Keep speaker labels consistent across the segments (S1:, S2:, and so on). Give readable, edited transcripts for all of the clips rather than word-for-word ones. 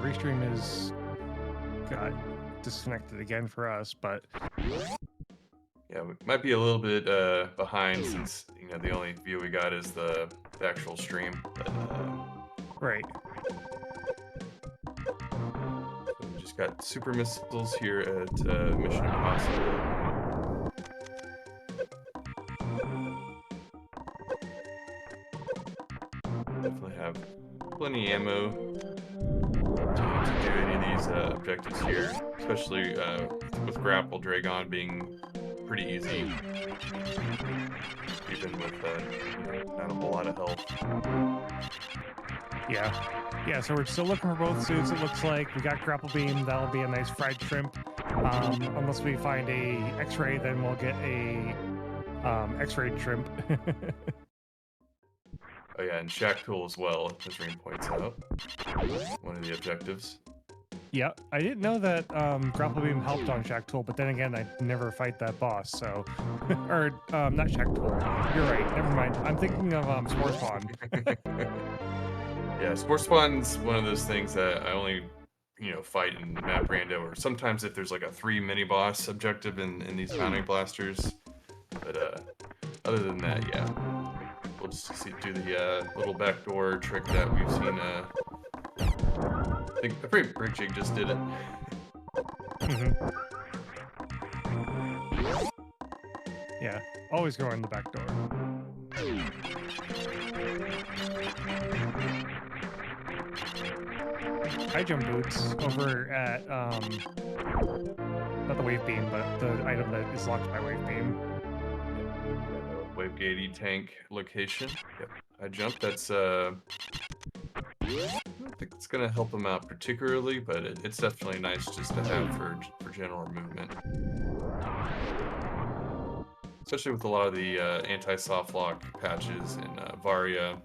S1: Restream is got disconnected again for us, but
S2: Yeah, we might be a little bit behind since the only view we got is the actual stream. But
S1: right.
S2: so we just got super missiles here at Mission Impossible. Definitely have plenty of ammo to do any of these objectives here, especially with Grapple Dragon being pretty easy, even with not a whole lot of health.
S1: Yeah, so we're still looking for both suits, it looks like. We got Grapple Beam, that'll be a nice fried shrimp. Unless we find a X-ray, then we'll get a X-rayed shrimp.
S2: Oh yeah, and Shack Tool as well, as Reem points out. One of the objectives.
S1: Yeah, I didn't know that Grapple Beam helped on Shack Tool, but then again, I never fight that boss, so... or, not Shack Tool. You're right, never mind. I'm thinking of Spore Spawn.
S2: Yeah, Spore Spawn's one of those things that I only, fight in map rando, or sometimes if there's like a 3 mini-boss objective in these bounding blasters. But other than that, yeah. We'll just do the little backdoor trick that we've seen. I think Brick Jig just did it.
S1: Yeah, always go in the back door. High jump boots over at not the wave beam, but the item that is locked by wave beam.
S2: Wave Gatey tank location. Yep. I jump. That's I don't think it's gonna help him out particularly, but it's definitely nice just to have for general movement. Especially with a lot of the anti-soft lock patches in Varia.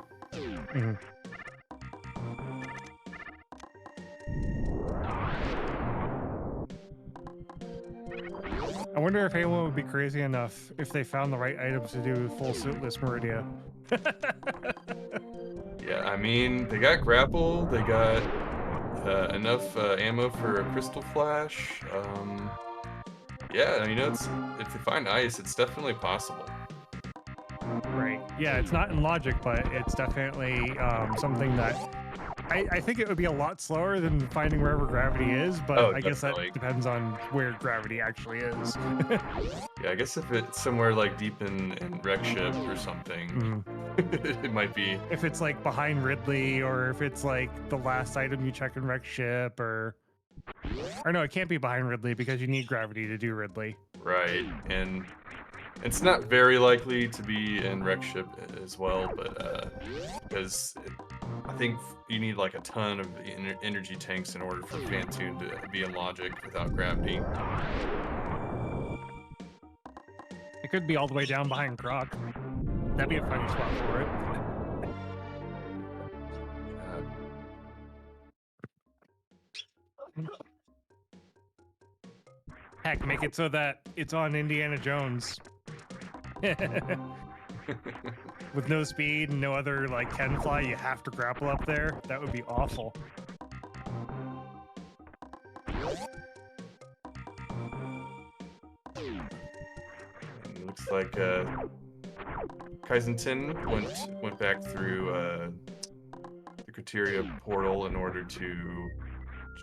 S1: I wonder if anyone would be crazy enough if they found the right items to do full suitless Meridia.
S2: Yeah, I mean, they got grapple, they got enough ammo for a crystal flash. Yeah, if they find ice, it's definitely possible.
S1: Right. Yeah, it's not in logic, but it's definitely something that I think it would be a lot slower than finding wherever gravity is, but I guess that depends on where gravity actually is.
S2: Yeah, I guess if it's somewhere like deep in Wreck Ship or something, it might be.
S1: If it's like behind Ridley, or if it's like the last item you check in Wreck Ship, or no, it can't be behind Ridley because you need gravity to do Ridley.
S2: Right, and it's not very likely to be in Wreck Ship as well, but because I think you need like a ton of energy tanks in order for Phantoon to be in logic without gravity.
S1: It could be all the way down behind Croc. That'd be a funny spot for it. Heck, make it so that it's on Indiana Jones. With no speed and no other, like, can fly, you have to grapple up there. That would be awful.
S2: It looks like Kaizentin went back through the Criteria portal in order to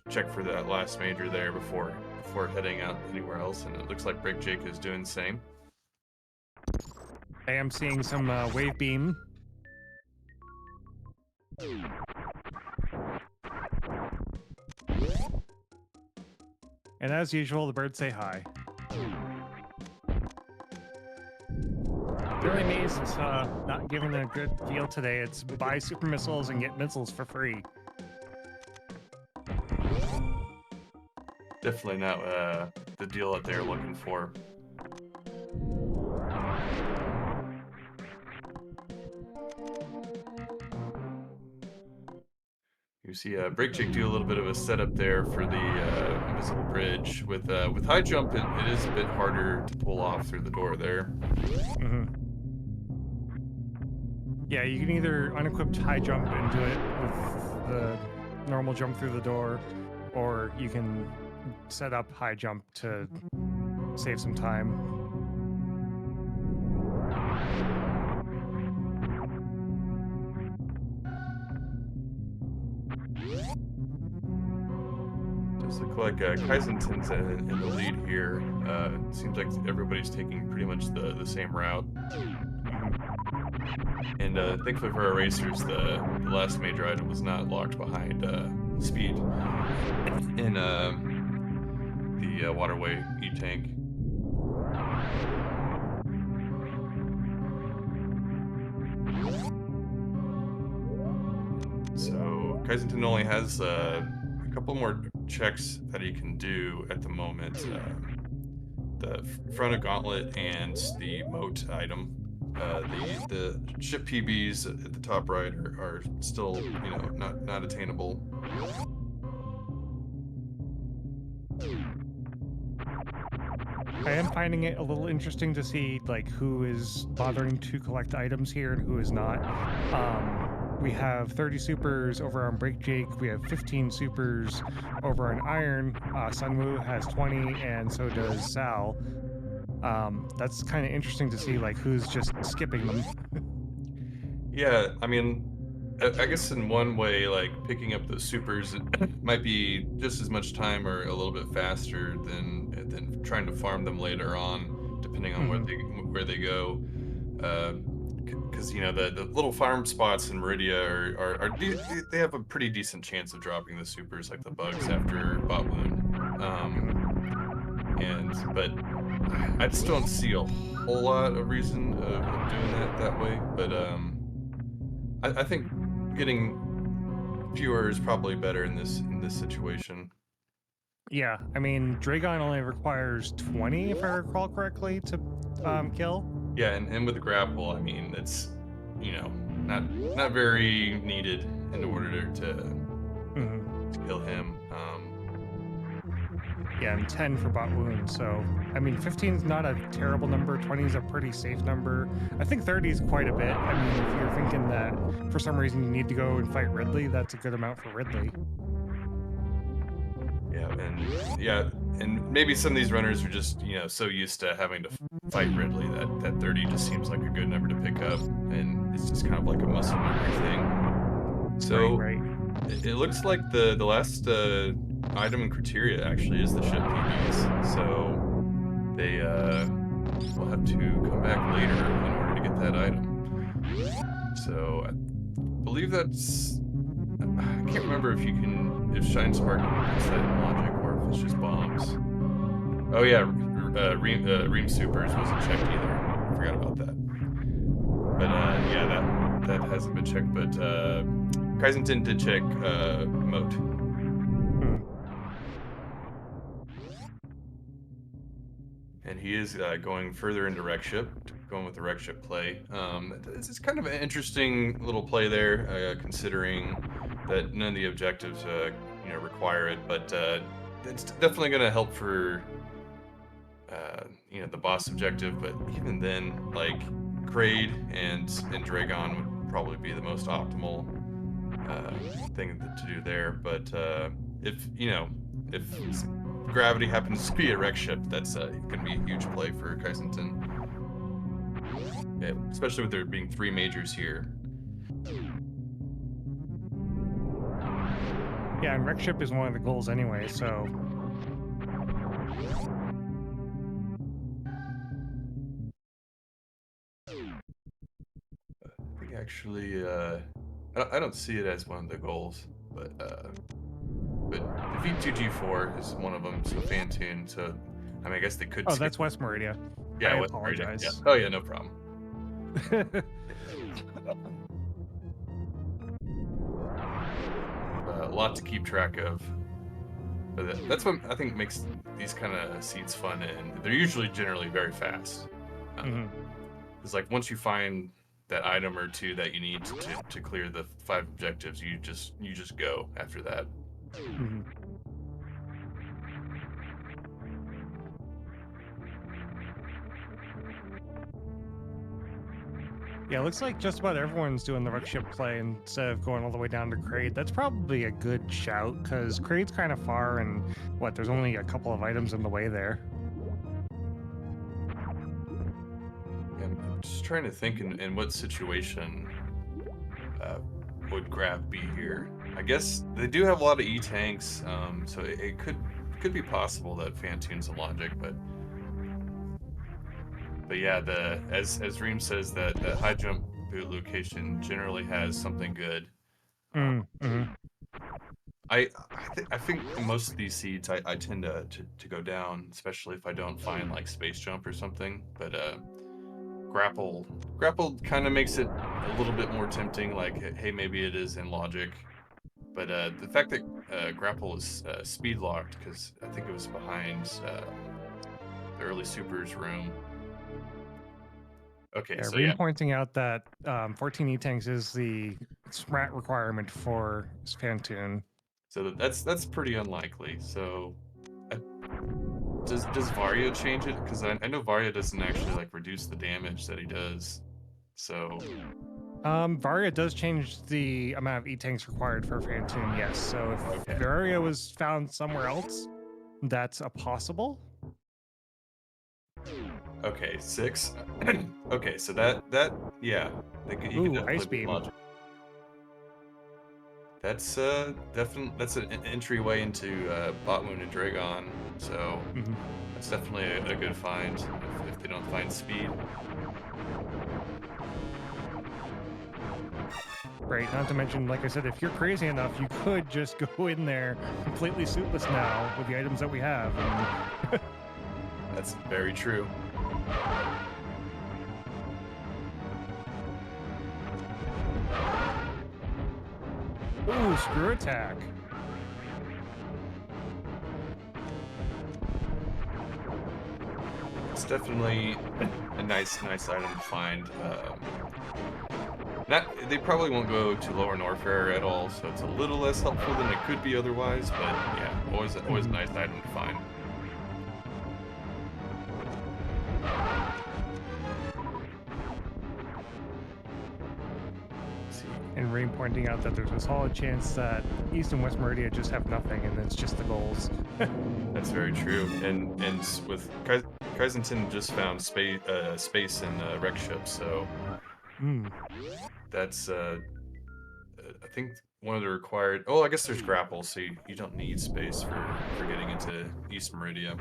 S2: check for that last major there before heading out anywhere else, and it looks like Break Jake is doing the same.
S1: I am seeing some wave beam. And as usual, the birds say hi. Really amazed it's not giving a good deal today. It's buy super missiles and get missiles for free.
S2: Definitely not the deal that they're looking for. You see Breakjig do a little bit of a setup there for the invisible bridge. With high jump, it is a bit harder to pull off through the door there.
S1: Mm-hmm. Yeah, you can either unequipped high jump and do it with the normal jump through the door, or you can set up high jump to save some time.
S2: Does look like Kaizenten's in the lead here. Seems like everybody's taking pretty much the same route. And thankfully for our racers, the last major item was not locked behind speed in the waterway E-tank. So Kaizenten only has a couple more checks that he can do at the moment. The front of gauntlet and the moat item. The ship PBs at the top right are still, you know, not attainable.
S1: I am finding it a little interesting to see like who is bothering to collect items here and who is not. We have 30 supers over on Breakjig. We have 15 supers over on Iron. Sunwoo has 20, and so does Sal. That's kind of interesting to see like who's just skipping them.
S2: Yeah, I mean, I guess in one way, like picking up the supers, it might be just as much time or a little bit faster than trying to farm them later on, depending on where they go. Because you know the little farm spots in Meridia they have a pretty decent chance of dropping the supers, like the bugs after Botwoon. But I just don't see a whole lot of reason of doing that way. But I think getting fewer is probably better in this situation.
S1: Yeah, I mean, Dragon only requires 20, if I recall correctly, to kill.
S2: Yeah, and with the grapple, I mean, it's, you know, not very needed in order to kill him.
S1: Yeah, and 10 for Botwoon. So, I mean, 15 is not a terrible number. 20 is a pretty safe number. I think 30 is quite a bit. I mean, if you're thinking that for some reason you need to go and fight Ridley, that's a good amount for Ridley.
S2: Yeah, and maybe some of these runners are just, you know, so used to having to fight Ridley that 30 just seems like a good number to pick up, and it's just kind of like a muscle memory thing. So
S1: right.
S2: It looks like the last item in criteria actually is the ship PBs, so they will have to come back later in order to get that item. So I believe that's, I can't remember if Shine Spark puts that in logic or if it's just bombs. Oh yeah, Ream Supers wasn't checked either. I forgot about that. But yeah, that hasn't been checked. But Kaizenten did check Moat. And he is going further into wreck ship, going with the wreck ship play. It's kind of an interesting little play there, considering that none of the objectives you know, require it, but it's definitely going to help for you know, the boss objective. But even then, like Kraid and Dragon would probably be the most optimal thing to do there. But if you know, if Gravity happens to be a wreck ship, that's going to be a huge play for Kaizenten. Yeah, especially with there being 3 majors here.
S1: Yeah, and wreck ship is one of the goals anyway, so.
S2: I think actually, I don't see it as one of the goals, but defeat 2G4 is one of them, so Fantune, so I mean, I guess they could.
S1: Oh, that's West Meridia.
S2: Yeah,
S1: I
S2: West
S1: apologize.
S2: Meridia. Yeah. Oh yeah, no problem. A lot to keep track of. But that's what I think makes these kind of seeds fun, and they're usually generally very fast. It's like once you find that item or two that you need to clear the 5 objectives, you just go after that.
S1: Yeah, it looks like just about everyone's doing the wreck ship play instead of going all the way down to Kraid. That's probably a good shout, because Kraid's kind of far, and there's only a couple of items in the way there.
S2: I'm just trying to think in what situation would Grav be here. I guess they do have a lot of E-tanks, so it could be possible that Fantoon's a logic, but yeah, as Reem says, that the high jump boot location generally has something good. I think most of these seeds I tend to go down, especially if I don't find like space jump or something. But grapple kind of makes it a little bit more tempting. Like, hey, maybe it is in logic. But the fact that grapple is speed locked, because I think it was behind the early supers room. Okay,
S1: yeah,
S2: so
S1: Reem pointing out that 14 E-tanks is the SMRAT requirement for Fantoon.
S2: So that's pretty unlikely. So does Varia change it? Because I know Varia doesn't actually like reduce the damage that he does. So
S1: Varia does change the amount of E-tanks required for Fantoon, yes. So if Varia was found somewhere else, that's a possible.
S2: Okay, 6. Okay, so that yeah, he could definitely
S1: Ice
S2: be
S1: beam.
S2: logic. That's definitely that's an entryway into Botmoon and Dragon, so that's definitely a good find if they don't find speed.
S1: Right, not to mention, like I said, if you're crazy enough, you could just go in there completely suitless now with the items that we have. And
S2: that's very true.
S1: Ooh, screw attack.
S2: It's definitely a nice item to find. They probably won't go to Lower Norfair at all, so it's a little less helpful than it could be otherwise. But yeah, always a nice item to find.
S1: And Reem pointing out that there's a solid chance that East and West Meridia just have nothing, and it's just the goals.
S2: That's very true. And with Kaizenton just found space in wreck ships, so that's I think one of the required. Oh, I guess there's grapple, so you don't need space for getting into East Meridia.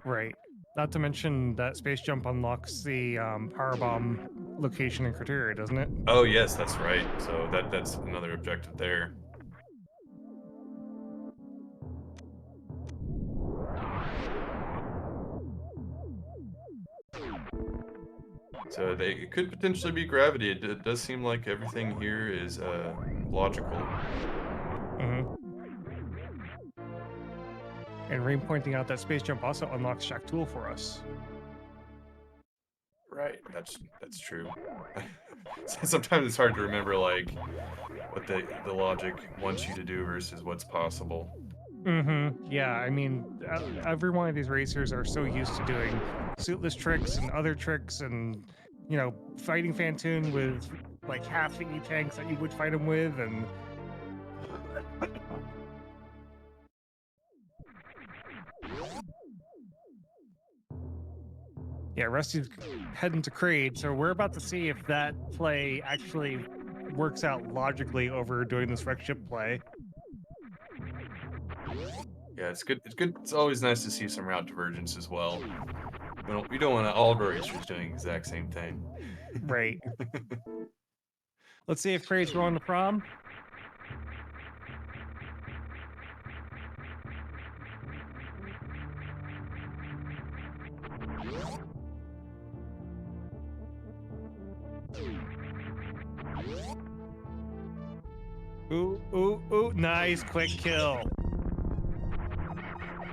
S1: Right. Not to mention that space jump unlocks the power bomb location in Criteria, doesn't it?
S2: Oh yes, that's right. So that's another objective there. So it could potentially be gravity. It does seem like everything here is logical.
S1: And Reem pointing out that space jump also unlocks Shaktul for us.
S2: Right, that's true. Sometimes it's hard to remember like what the logic wants you to do versus what's possible.
S1: Yeah, I mean, every one of these racers are so used to doing suitless tricks and other tricks, and fighting Fantoon with like half the E-tanks that you would fight him with, and yeah, Rusty's heading to Kraid, so we're about to see if that play actually works out logically over doing this wreck ship play.
S2: Yeah, it's good. It's always nice to see some route divergence as well. We don't want all of our racers doing the exact same thing.
S1: Right. Let's see if Kraid's going to prom. Ooh, ooh, ooh, nice quick kill.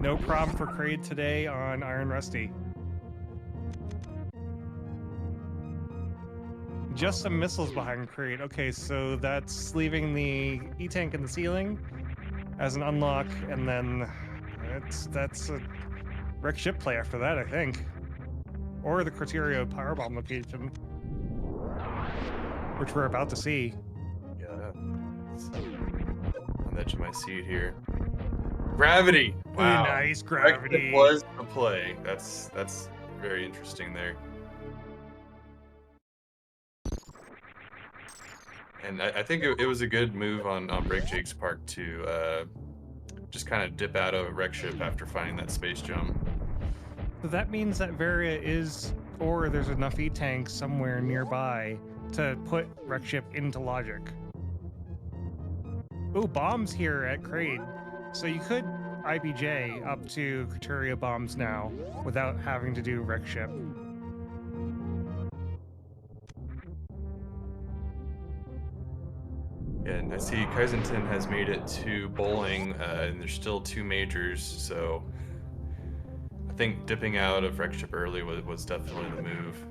S1: No problem for Kraid today on Iron Rusty. Just some missiles behind Kraid. Okay, so that's leaving the E-Tank in the ceiling as an unlock, and then that's a wreck ship play after that, I think. Or the Criteria Powerbomb location, which we're about to see.
S2: Yeah. On the edge of my seat here. Gravity! Wow.
S1: Nice
S2: Wreck ship
S1: gravity.
S2: was the play. That's very interesting there. And I think it was a good move on Break Jake's part to just kind of dip out of a wreck ship after finding that space jump.
S1: So that means that Varia is, or there's enough E-Tanks somewhere nearby to put wreck ship into logic. Ooh, bombs here at Kraid. So you could IBJ up to Criteria bombs now without having to do wreck ship.
S2: And I see Kaizenton has made it to bowling, and there's still 2 majors, so I think dipping out of wreck ship early was definitely the move.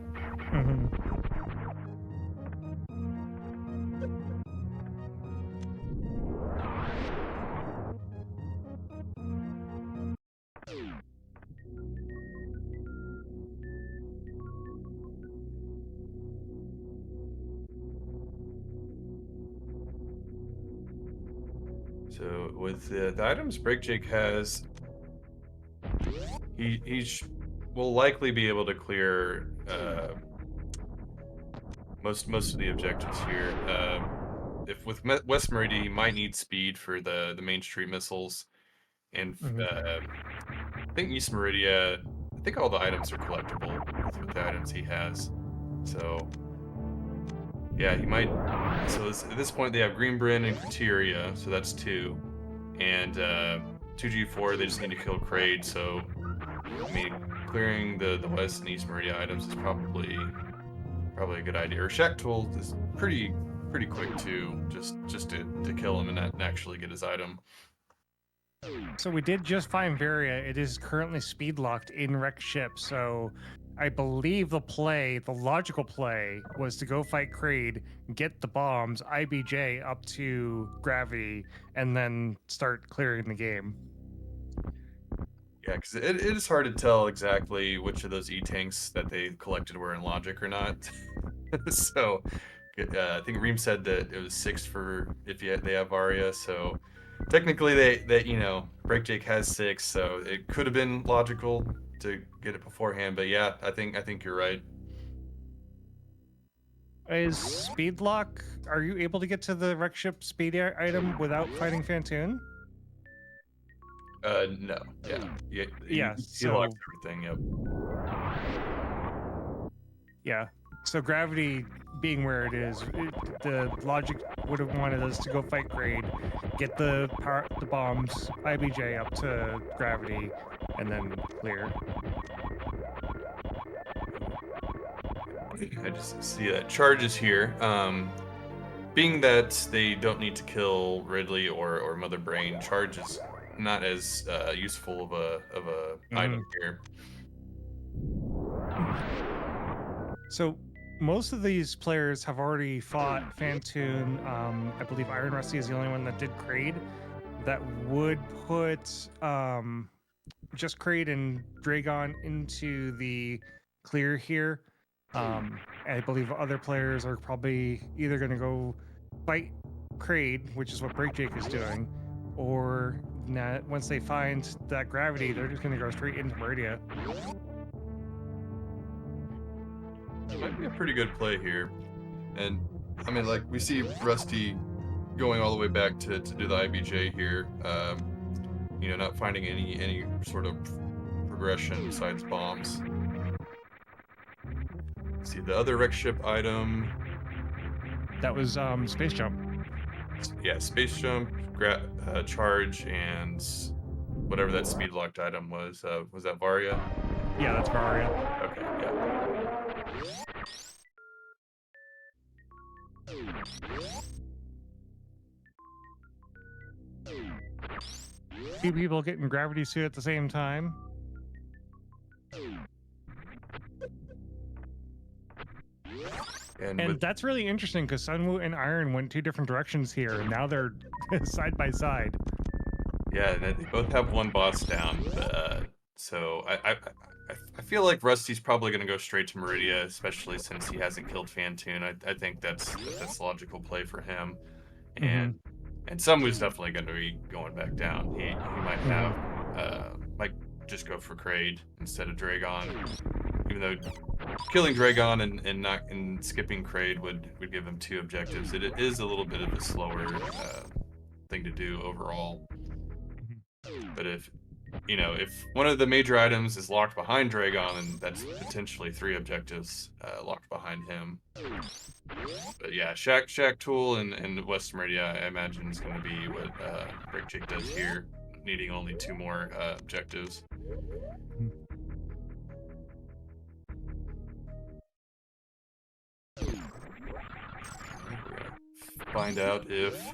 S2: So with the items Break Jake has, he will likely be able to clear most of the objectives here. If with West Meridia, he might need speed for the Main Street missiles, and I think East Meridia, I think all the items are collectible with the items he has. So yeah, he might. So at this point, they have Green Bryn and Criteria, so that's 2, and 2G4. They just need to kill Kraid. So I mean, clearing the West and East Meridia items is probably a good idea. Or Shaktul is pretty quick too, just to kill him and actually get his item.
S1: So we did just find Varia. It is currently speed locked in wreck ship. So I believe the logical play, was to go fight Kraid, get the bombs, IBJ up to gravity, and then start clearing the game.
S2: Yeah, because it is hard to tell exactly which of those E-Tanks that they collected were in logic or not. So I think Reem said that it was 6 for if they have Arya. So technically, they Break Jake has 6, so it could have been logical to get it beforehand. But yeah, I think you're right.
S1: Is speed lock? Are you able to get to the wreck ship speed item without fighting Fantoon?
S2: No. Yeah.
S1: Yeah.
S2: He locks everything. Yep.
S1: Yeah. So gravity being where it is, the logic would have wanted us to go fight Kraid, get the bombs, IBJ up to gravity, and then clear.
S2: I just see that charges here. Being that they don't need to kill Ridley or Mother Brain, charge is not as useful of a item here.
S1: So most of these players have already fought Fantoon. I believe Iron Rusty is the only one that did Kraid. That would put just Kraid and Dragon into the clear here. I believe other players are probably either going to go fight Kraid, which is what Break Jake is doing, or once they find that gravity, they're just going to go straight into Meridia.
S2: Might be a pretty good play here. And I mean, like, we see Rusty going all the way back to do the IBJ here. Not finding any sort of progression besides bombs. See the other wreck ship item.
S1: That was space jump.
S2: Yeah, space jump, charge, and whatever that speed locked item was. Was that Varia?
S1: Yeah, that's Varia.
S2: Okay, yeah.
S1: Two people getting gravity suit at the same time. And that's really interesting because Sunwoo and Iron went two different directions here, and now they're side by side.
S2: Yeah, they both have one boss down. So I feel like Rusty's probably going to go straight to Meridia, especially since he hasn't killed Fantoon. I think that's logical play for him. And and Sunwoo's definitely going to be going back down. He might have might just go for Kraid instead of Dragon, even though killing Dragon and skipping Kraid would give him 2 objectives. It is a little bit of a slower thing to do overall. But if one of the major items is locked behind Dragon, then that's potentially 3 objectives locked behind him. But yeah, Shack Tool and West Meridia, I imagine, is going to be what Breakjake does here, needing only 2 more objectives. Find out if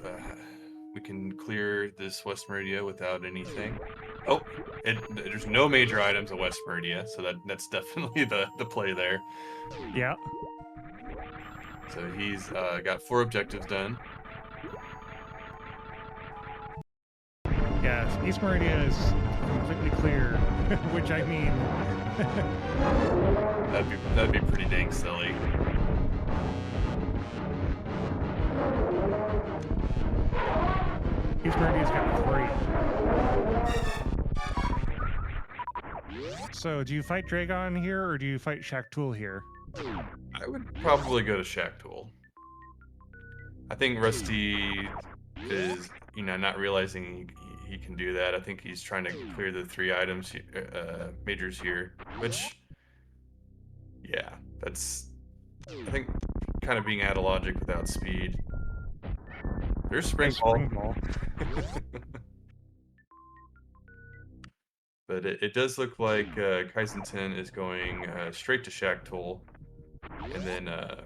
S2: we can clear this West Meridia without anything. Oh, there's no major items at West Meridia, so that's definitely the play there.
S1: Yeah.
S2: So he's got 4 objectives done.
S1: Yeah, East Meridia is completely clear, which I mean...
S2: that'd be pretty dang silly.
S1: East Meridia's got 3. So, do you fight Dragon here, or do you fight Shack Tool here?
S2: I would probably go to Shack Tool. I think Rusty is, not realizing he can do that. I think he's trying to clear the 3 items, majors here, which, yeah, that's, I think, kind of being out of logic without speed. There's Spring Ball. But it does look like Kaizentin is going straight to Shack Tool. And then I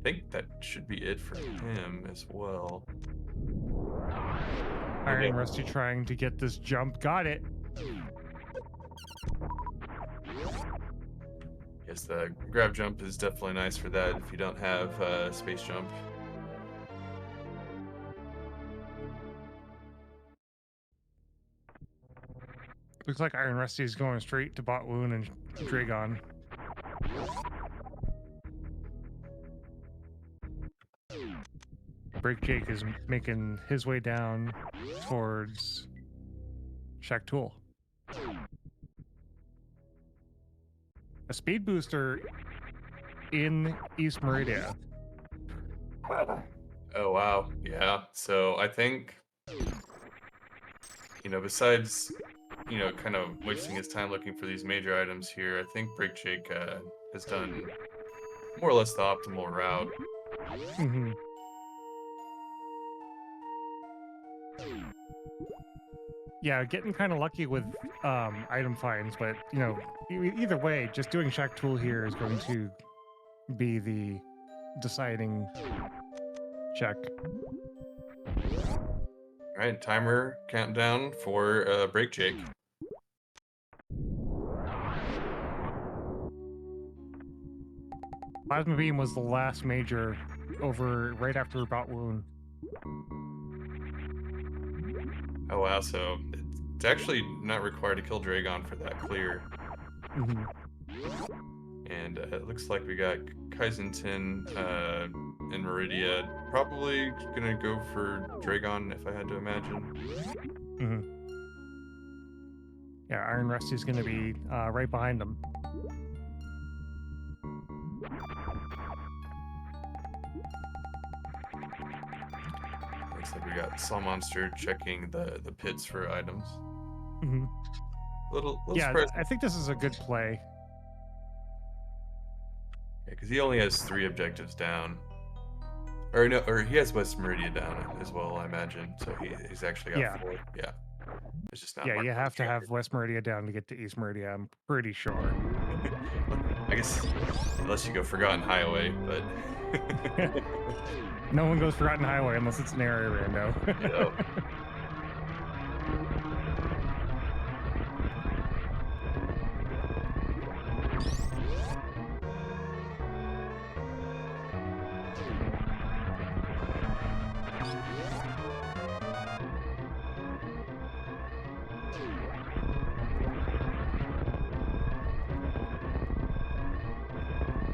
S2: think that should be it for him as well.
S1: Iron and Rusty trying to get this jump. Got it.
S2: Yes, the grab jump is definitely nice for that if you don't have space jump.
S1: Looks like Iron Rusty is going straight to Bot Woon and Dragon. Breakjake is making his way down towards Shack Tool. A speed booster in East Meridia.
S2: Oh, wow. Yeah. So I think, besides, kind of wasting his time looking for these major items here, I think Breakjake has done more or less the optimal route.
S1: Yeah, getting kind of lucky with item finds, but either way, just doing Shack Tool here is going to be the deciding check.
S2: All right, timer countdown for Breakjake.
S1: Plasma Beam was the last major over right after Bot Woon.
S2: Oh wow, so it's actually not required to kill Dragon for that clear. And it looks like we got Kaizentin and Meridia. Probably gonna go for Dragon if I had to imagine.
S1: Yeah, Iron Rusty's gonna be right behind him.
S2: Looks like we got Saw Monster checking the pits for items. Little
S1: yeah,
S2: surprised.
S1: I think this is a good play.
S2: Yeah, because he only has 3 objectives down. Or no, or he has West Meridia down as well, I imagine. So he's actually got 4. Yeah. It's just not.
S1: Yeah, you have to have West Meridia down to get to East Meridia, I'm pretty sure.
S2: I guess unless you go Forgotten Highway, but
S1: no one goes Forgotten Highway unless it's an area rando.
S2: Yep.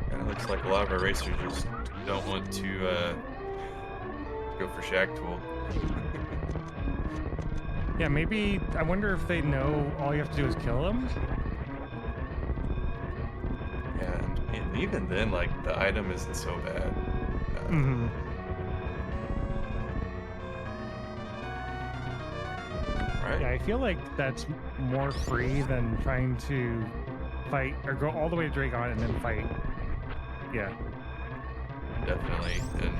S2: Kind of looks like a lot of our racers just don't want to go for Shack Tool.
S1: Yeah, maybe, I wonder if they know all you have to do is kill them?
S2: Yeah, and even then, like, the item isn't so bad.
S1: Mm-hmm.
S2: Right?
S1: Yeah, I feel like that's more free than trying to fight or go all the way to Dragon and then fight. Yeah.
S2: Definitely. And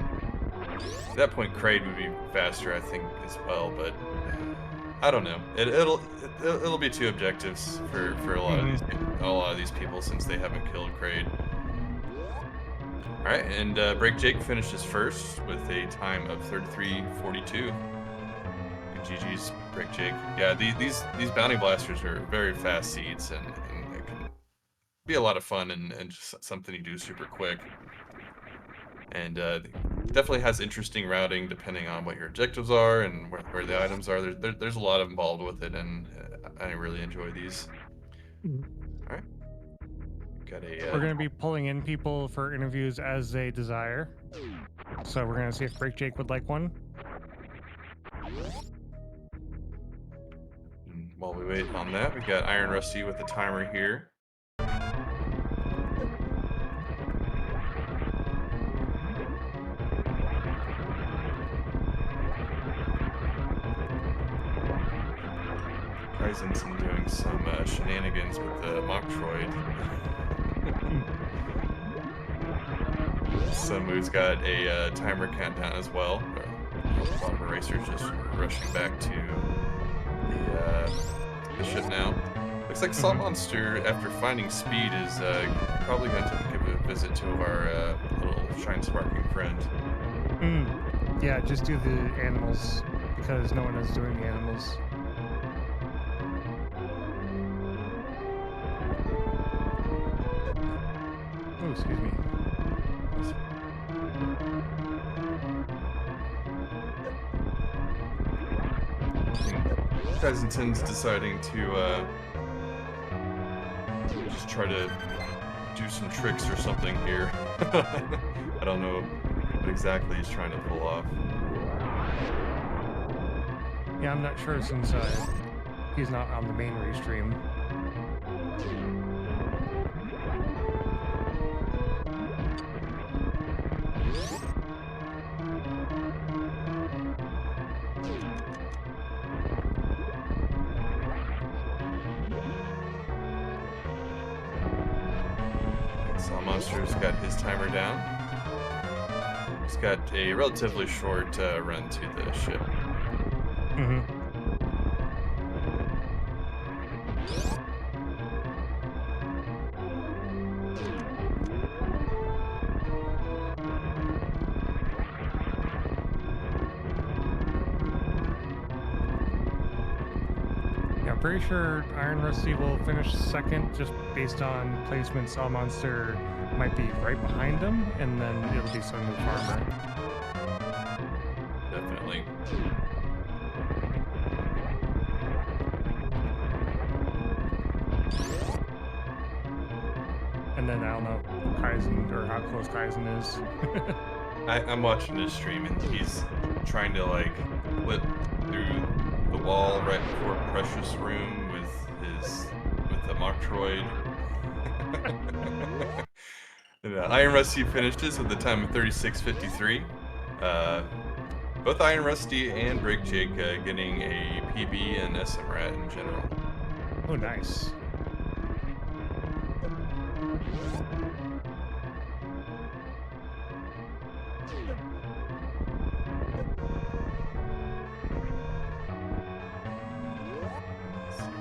S2: at that point, Kraid would be faster, I think, as well, but I don't know. It'll be two objectives for a lot of these people since they haven't killed Kraid. All right, and Break Jake finishes first with a time of 33:42. GG's Break Jake. Yeah, these bounty blasters are very fast seeds, and it can be a lot of fun and just something you do super quick. And definitely has interesting routing depending on what your objectives are and where the items are. There's a lot involved with it, and I really enjoy these. All right, got a.
S1: We're going to be pulling in people for interviews as they desire. So we're going to see if Break Jake would like one.
S2: While we wait on that, we got Iron Rusty with the timer here. Kaizenson doing some shenanigans with the Moktroid. Samu's got a timer countdown as well. A lot of racers just rushing back to the ship now. Looks like Salt Monster, after finding speed, is probably going to give a visit to our little shine sparking friend.
S1: Yeah, just do the animals because no one is doing the animals. Oh, excuse me.
S2: Kaizenton's deciding to just try to do some tricks or something here. I don't know what exactly he's trying to pull off.
S1: Yeah, I'm not sure since he's not on the main restream.
S2: Monster's got his timer down. He's got a relatively short run to the ship.
S1: Yeah, I'm pretty sure Iron Rusty will finish second just based on placement. Saw Monster might be right behind him, and then it'll be Sunmu Farmer.
S2: Definitely.
S1: And then I don't know Kaizen or how close Kaizen is.
S2: I'm watching his stream and he's trying to like flip through the wall right before Precious Room with the Moktroid. And, Iron Rusty finishes with a time of 36:53. Both Iron Rusty and Break Jake getting a PB and SMRAT in general.
S1: Oh, nice.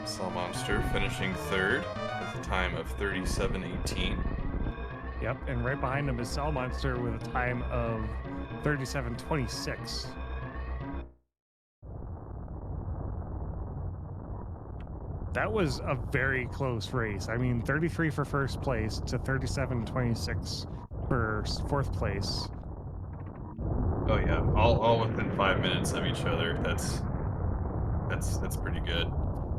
S2: Saw Monster finishing third with a time of 37:18.
S1: Yep, and right behind him is Cell Monster with a time of 37:26. That was a very close race. I mean, 33 for first place to 37:26 for fourth place.
S2: Oh yeah, all within 5 minutes of each other. That's pretty good.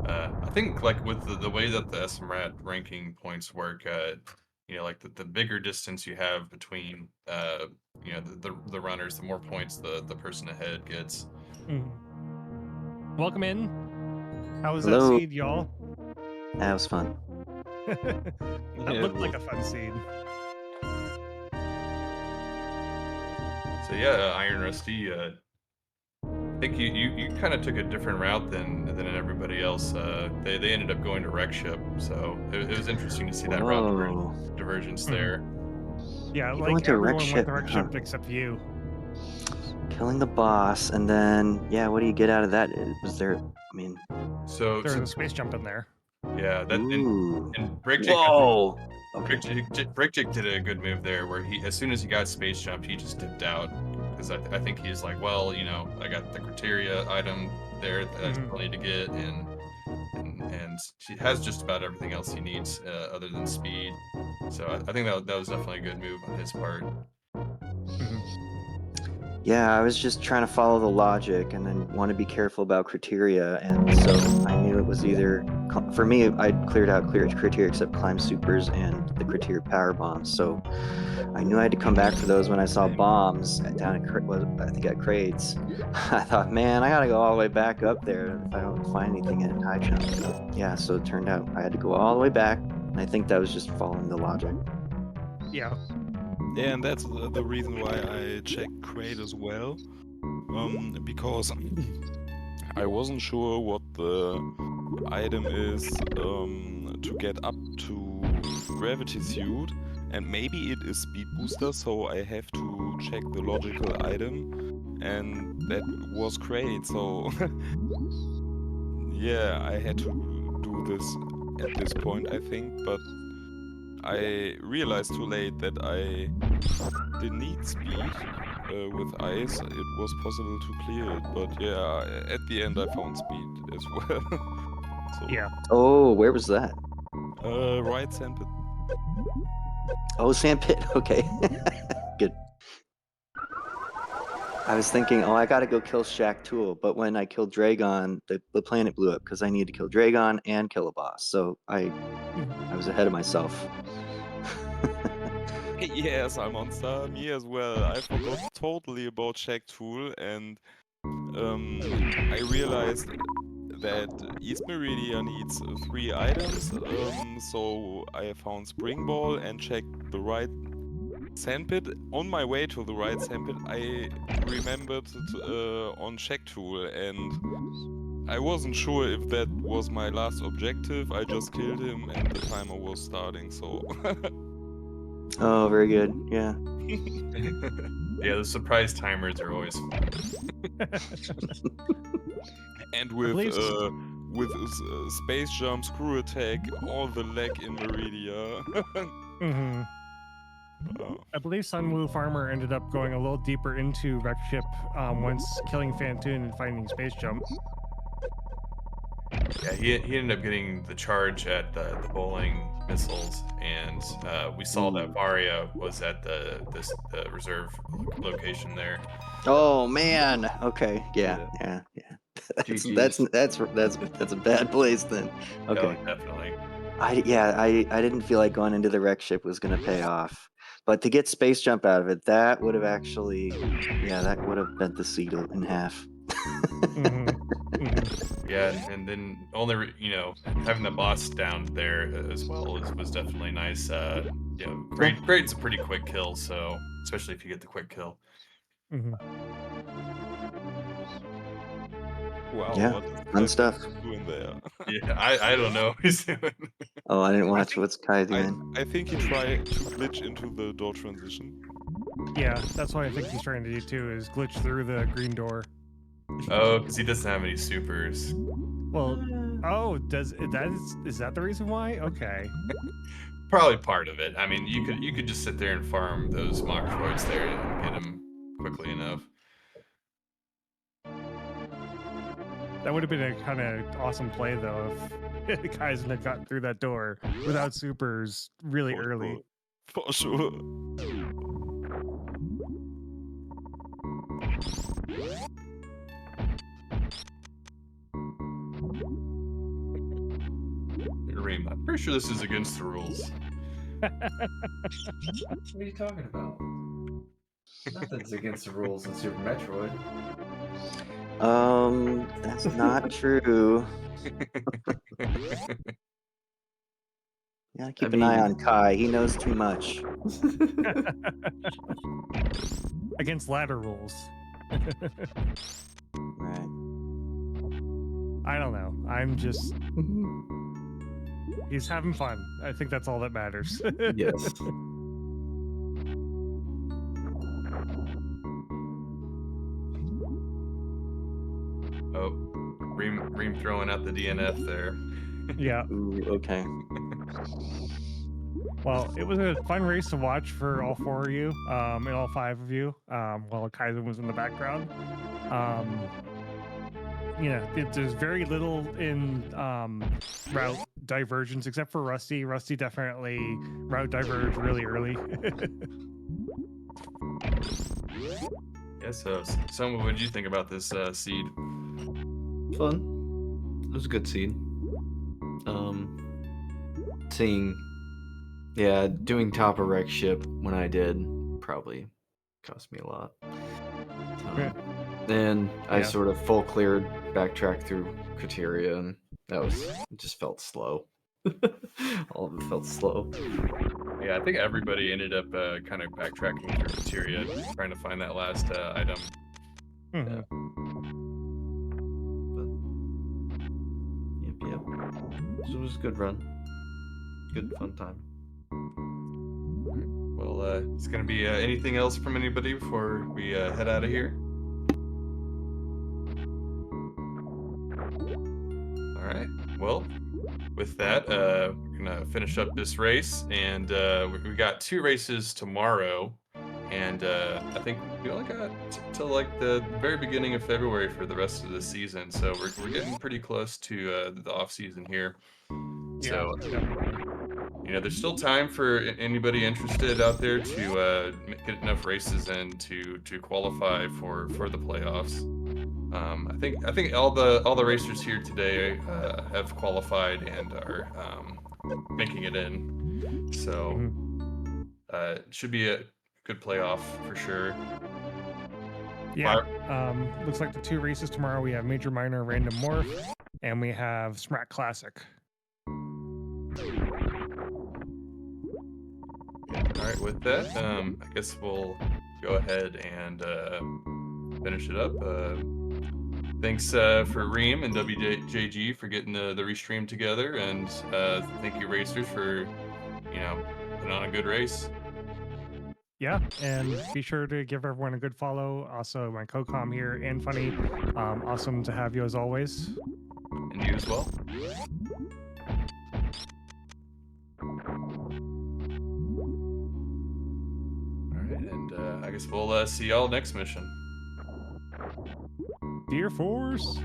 S2: I think like with the way that the SMRAT ranking points work, like the bigger distance you have between the runners, the more points the person ahead gets.
S1: Welcome in. How was that
S3: Hello.
S1: seed, y'all?
S3: That was fun.
S1: That looked like a fun seed.
S2: So yeah, Iron Rusty, I think you kind of took a different route than everybody else. They ended up going to Wreck Ship, so it was interesting to see that route
S3: Whoa.
S2: divergence there.
S1: Yeah,
S3: People
S1: like
S3: went to Wreck
S1: everyone went
S3: Ship,
S1: to Wreck
S3: huh?
S1: Ship except you.
S3: Killing the boss, and then yeah, what do you get out of that? Was there? I mean,
S2: So
S1: There was a space jump in there.
S2: yeah, that
S3: ooh.
S2: and Breakjig
S3: Whoa. Okay.
S2: Breakjig did a good move there, where as soon as he got space jumped, he just dipped out because I think he's like, well, I got the criteria item there that I still need to get, and he has just about everything else he needs other than speed. So I think that was definitely a good move on his part.
S3: Yeah, I was just trying to follow the logic and then want to be careful about criteria, and so I knew it was either, for me, I'd cleared out criteria except climb supers and the criteria power bombs, so I knew I had to come back for those when I saw bombs down at, I think at crates. I thought, man, I gotta go all the way back up there if I don't find anything at high jump. Yeah, so it turned out I had to go all the way back, and I think that was just following the logic.
S1: Yeah.
S4: Yeah, and that's the reason why I checked crate as well, because I wasn't sure what the item is to get up to gravity suit, and maybe it is speed booster, so I have to check the logical item, and that was crate, so yeah, I had to do this at this point, I think, but I realized too late that I didn't need speed with ice. It was possible to clear it, but yeah, at the end I found speed as well. So,
S1: Yeah.
S3: Oh, where was that?
S4: right sandpit.
S3: Oh, sandpit. Okay. Good. I was thinking, oh, I gotta go kill Shaq Tool, but when I killed Dragon, the planet blew up because I needed to kill Dragon and kill a boss. So I was ahead of myself.
S4: Yes, I'm on star. Me as well. I forgot totally about Shaq Tool, and I realized that East Meridia needs 3 items. So I found Spring Ball and checked the right sandpit. On my way to the right sandpit, I remembered on Check Tool, and I wasn't sure if that was my last objective. I just killed him, and the timer was starting. So.
S3: Oh, very good. Yeah.
S2: Yeah, the surprise timers are always fun.
S4: And with space jump, screw attack, all the lag in Meridia.
S1: I believe Sunwoo Farmer ended up going a little deeper into Wreck Ship once killing Fantoon and finding Space Jump.
S2: Yeah, he ended up getting the charge at the bowling missiles, and we saw that Varia was at the reserve location there.
S3: Oh man. Okay. Yeah. That's a bad place then. Okay.
S2: Oh, definitely.
S3: I didn't feel like going into the Wreck Ship was gonna pay off, but to get space jump out of it, that would have actually, that would have bent the seat in half.
S2: Yeah, and then only having the boss down there as well was definitely nice. Crate's a pretty quick kill, so especially if you get the quick kill.
S4: Wow,
S3: Yeah,
S4: what is
S3: fun stuff.
S4: doing there?
S2: Yeah, I don't know what he's doing.
S3: Oh, I didn't watch. What's Kai doing?
S4: I think he tried to glitch into the door transition.
S1: Yeah, that's what I think he's trying to do too, is glitch through the green door.
S2: Oh, because he doesn't have any supers.
S1: Well, oh, is that the reason why? Okay.
S2: Probably part of it. I mean, you could just sit there and farm those mock droids there and get them quickly enough.
S1: That would have been a kind of awesome play though if Kaizen had gotten through that door without supers really early.
S4: For sure.
S2: pretty sure this is against the rules.
S5: What are you talking about? Nothing's against the rules in Super Metroid.
S3: That's not true. Yeah, keep an eye on Kai. He knows too much.
S1: Against ladder rules.
S3: Right.
S1: I don't know. I'm just. He's having fun. I think that's all that matters.
S6: Yes.
S2: Oh, Reem throwing out the DNF there.
S1: Yeah.
S3: Ooh, okay.
S1: Well, it was a fun race to watch for all four of you, and all five of you, while Kaizen was in the background. There's very little in route divergence except for Rusty. Rusty definitely route diverged really early.
S2: Yeah, so what did you think about this seed?
S6: Fun. It was a good seed. Doing top of wreck ship when I did probably cost me a lot. Then I sort of full cleared, backtracked through Criteria, and it just felt slow. All of it felt slow.
S2: Yeah, I think everybody ended up kind of backtracking through Criteria, trying to find that last item.
S1: Mm-hmm.
S6: Yeah. Yep. So it was a good run. Good fun time.
S2: Well, it's going to be anything else from anybody before we head out of here? All right. Well, with that, we're going to finish up this race, and we got 2 races tomorrow, and I think we only got till like the very beginning of February for the rest of the season, so we're getting pretty close to the off season here. So, there's still time for anybody interested out there to get enough races in to qualify for the playoffs. I think all the racers here today have qualified and are making it in. So it should be a good playoff for sure.
S1: Yeah. Looks like the 2 races tomorrow. We have Major, Minor, Random Morph, and we have SMRAT Classic.
S2: All right, with that, I guess we'll go ahead and finish it up. Thanks for Reem and WJG for getting the restream together, and thank you racers for putting on a good race.
S1: Yeah, and be sure to give everyone a good follow. Also, my co-com here and Funny. Awesome to have you as always.
S2: And you as well. And I guess we'll see y'all next mission.
S1: Dear Force.